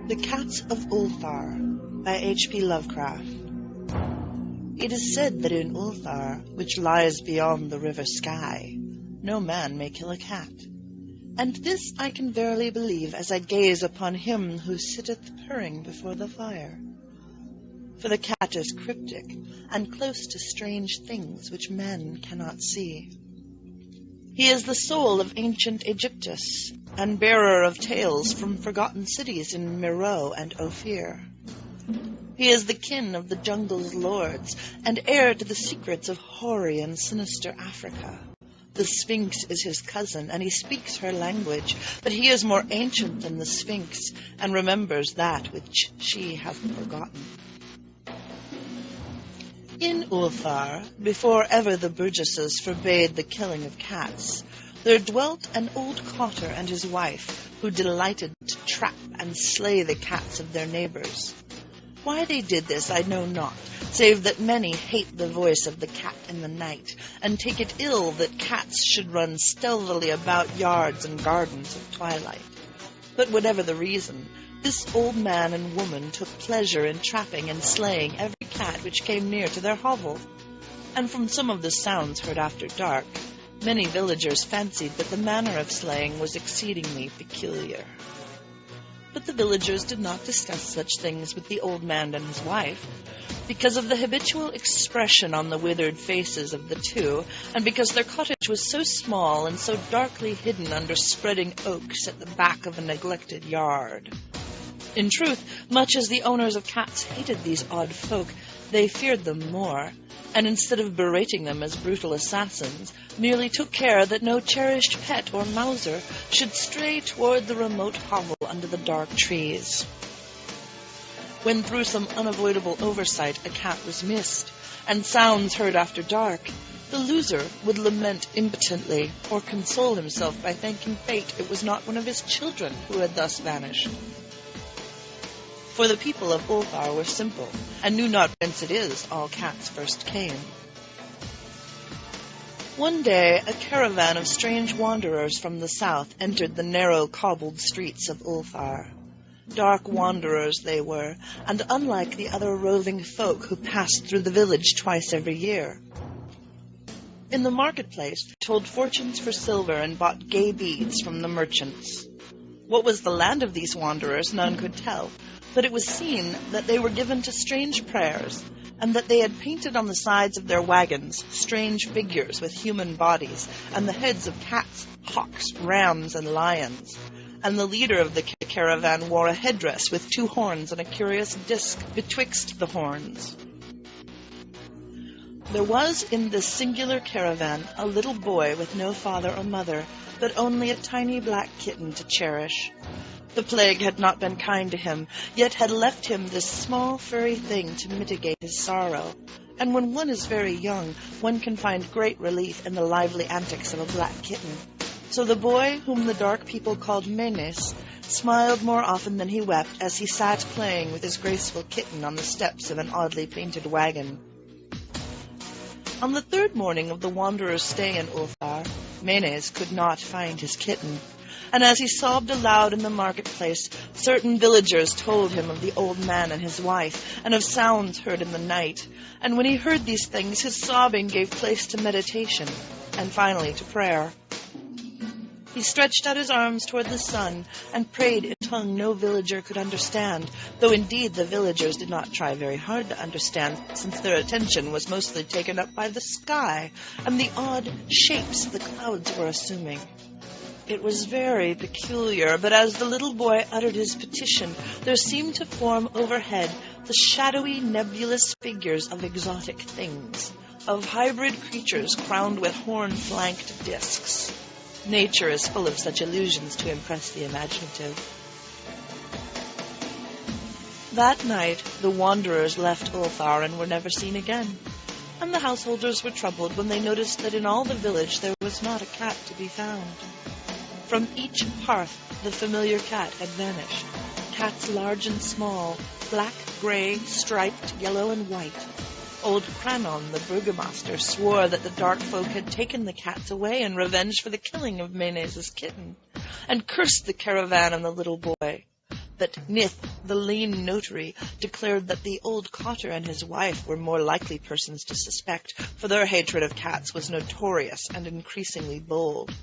The Cats of Ulthar by H.P. Lovecraft. It is said that in Ulthar, which lies beyond the river Sky, no man may kill a cat. And this I can verily believe as I gaze upon him who sitteth purring before the fire. For the cat is cryptic, and close to strange things which men cannot see. He is the soul of ancient Egyptus, and bearer of tales from forgotten cities in Meroe and Ophir. He is the kin of the jungle's lords, and heir to the secrets of hoary and sinister Africa. The Sphinx is his cousin, and he speaks her language, but he is more ancient than the Sphinx, and remembers that which she hath forgotten. In Ulthar, before ever the burgesses forbade the killing of cats, there dwelt an old cotter and his wife, who delighted to trap and slay the cats of their neighbours. Why they did this I know not, save that many hate the voice of the cat in the night, and take it ill that cats should run stealthily about yards and gardens at twilight. But whatever the reason, this old man and woman took pleasure in trapping and slaying every cat which came near to their hovel. And from some of the sounds heard after dark, many villagers fancied that the manner of slaying was exceedingly peculiar. But the villagers did not discuss such things with the old man and his wife, because of the habitual expression on the withered faces of the two, and because their cottage was so small and so darkly hidden under spreading oaks at the back of a neglected yard. In truth, much as the owners of cats hated these odd folk, they feared them more, and instead of berating them as brutal assassins, merely took care that no cherished pet or mouser should stray toward the remote hovel under the dark trees. When through some unavoidable oversight a cat was missed, and sounds heard after dark, the loser would lament impotently, or console himself by thanking fate it was not one of his children who had thus vanished. For the people of Ulthar were simple, and knew not whence it is all cats first came. One day a caravan of strange wanderers from the south entered the narrow cobbled streets of Ulthar. Dark wanderers they were, and unlike the other roving folk who passed through the village twice every year. In the marketplace they told fortunes for silver and bought gay beads from the merchants. What was the land of these wanderers none could tell, but it was seen that they were given to strange prayers, and that they had painted on the sides of their wagons strange figures with human bodies, and the heads of cats, hawks, rams, and lions. And the leader of the caravan wore a headdress with 2 horns and a curious disc betwixt the horns. There was in this singular caravan a little boy with no father or mother, but only a tiny black kitten to cherish. The plague had not been kind to him, yet had left him this small furry thing to mitigate his sorrow. And when one is very young, one can find great relief in the lively antics of a black kitten. So the boy, whom the dark people called Menes, smiled more often than he wept as he sat playing with his graceful kitten on the steps of an oddly painted wagon. On the 3rd morning of the wanderer's stay in Ulthar, Menes could not find his kitten, and as he sobbed aloud in the marketplace, certain villagers told him of the old man and his wife, and of sounds heard in the night. And when he heard these things, his sobbing gave place to meditation, and finally to prayer. He stretched out his arms toward the sun, and prayed in a tongue no villager could understand, though indeed the villagers did not try very hard to understand, since their attention was mostly taken up by the sky, and the odd shapes the clouds were assuming. It was very peculiar, but as the little boy uttered his petition, there seemed to form overhead the shadowy, nebulous figures of exotic things, of hybrid creatures crowned with horn-flanked discs. Nature is full of such illusions to impress the imaginative. That night the wanderers left Ulthar and were never seen again, and the householders were troubled when they noticed that in all the village there was not a cat to be found. From each hearth the familiar cat had vanished. Cats large and small, black, gray, striped, yellow, and white. Old Cranon, the burgomaster, swore that the dark folk had taken the cats away in revenge for the killing of Menes' kitten, and cursed the caravan and the little boy. But Nith, the lean notary, declared that the old cotter and his wife were more likely persons to suspect, for their hatred of cats was notorious and increasingly bold.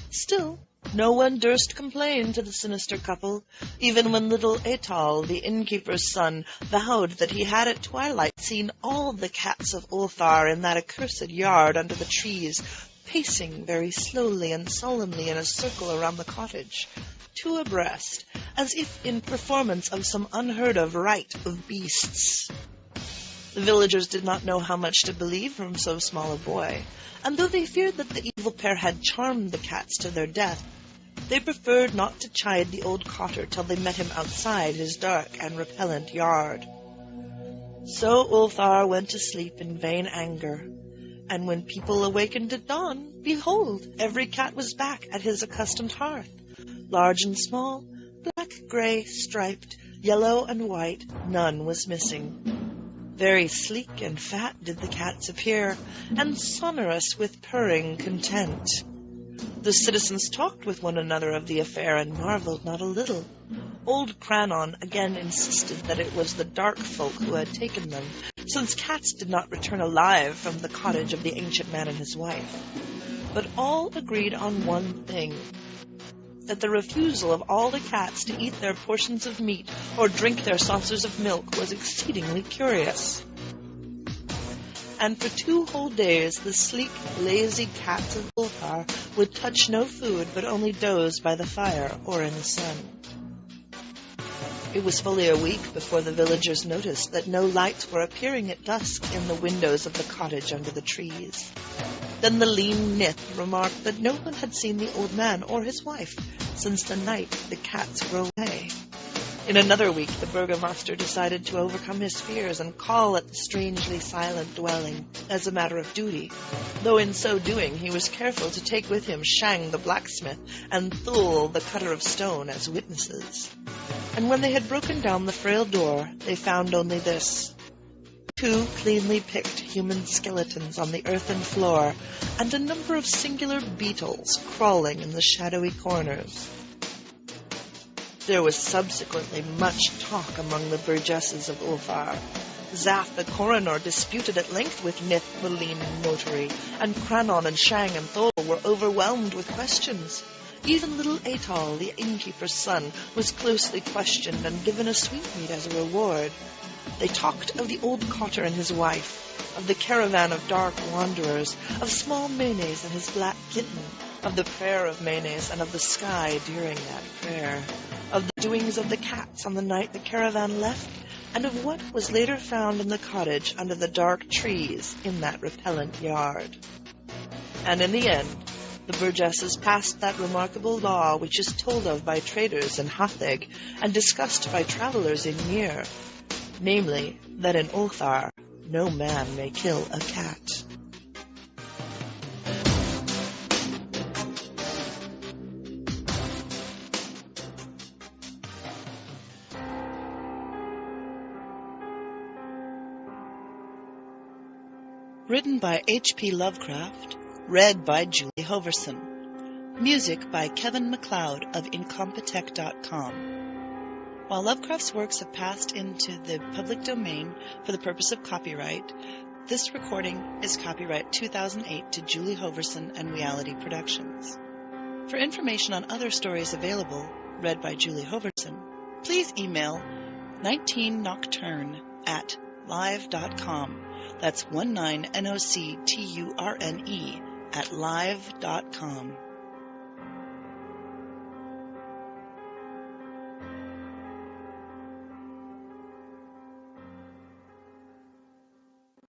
Still, no one durst complain to the sinister couple, even when little Etal, the innkeeper's son, vowed that he had at twilight seen all the cats of Ulthar in that accursed yard under the trees, pacing very slowly and solemnly in a circle around the cottage, two abreast, as if in performance of some unheard-of rite of beasts. The villagers did not know how much to believe from so small a boy, and though they feared that the evil pair had charmed the cats to their death, they preferred not to chide the old cotter till they met him outside his dark and repellent yard. So Ulthar went to sleep in vain anger, and when people awakened at dawn, behold, every cat was back at his accustomed hearth, large and small, black, grey, striped, yellow and white, none was missing. Very sleek and fat did the cats appear, and sonorous with purring content. The citizens talked with one another of the affair and marveled not a little. Old Crannon again insisted that it was the dark folk who had taken them, since cats did not return alive from the cottage of the ancient man and his wife. But all agreed on one thing, that the refusal of all the cats to eat their portions of meat or drink their saucers of milk was exceedingly curious. And for 2 whole days the sleek, lazy cats of Ulthar would touch no food but only doze by the fire or in the sun. It was fully a week before the villagers noticed that no lights were appearing at dusk in the windows of the cottage under the trees. Then the lean Nith remarked that no one had seen the old man or his wife since the night the cats were away. In another week, the burgomaster decided to overcome his fears and call at the strangely silent dwelling as a matter of duty, though in so doing he was careful to take with him Shang the blacksmith and Thul the cutter of stone as witnesses. And when they had broken down the frail door, they found only this: 2 cleanly picked human skeletons on the earthen floor, and a number of singular beetles crawling in the shadowy corners. There was subsequently much talk among the burgesses of Ulthar. Zath the coroner disputed at length with Nith the lean notary, and Crannon and Shang and Thol were overwhelmed with questions. Even little Etal, the innkeeper's son, was closely questioned and given a sweetmeat as a reward. They talked of the old cotter and his wife, of the caravan of dark wanderers, of small Mayonnaise and his black kitten, of the prayer of Mayonnaise and of the sky during that prayer, of the doings of the cats on the night the caravan left, and of what was later found in the cottage under the dark trees in that repellent yard. And in the end, the burgesses passed that remarkable law which is told of by traders in Hatheg and discussed by travelers in Mir, namely, that in Ulthar no man may kill a cat. Written by H.P. Lovecraft, read by Julie Hoverson. Music by Kevin MacLeod of Incompetech.com. While Lovecraft's works have passed into the public domain for the purpose of copyright, this recording is copyright 2008 to Julie Hoverson and Reality Productions. For information on other stories available, read by Julie Hoverson, please email 19nocturne@live.com. That's 19nocturne@live.com.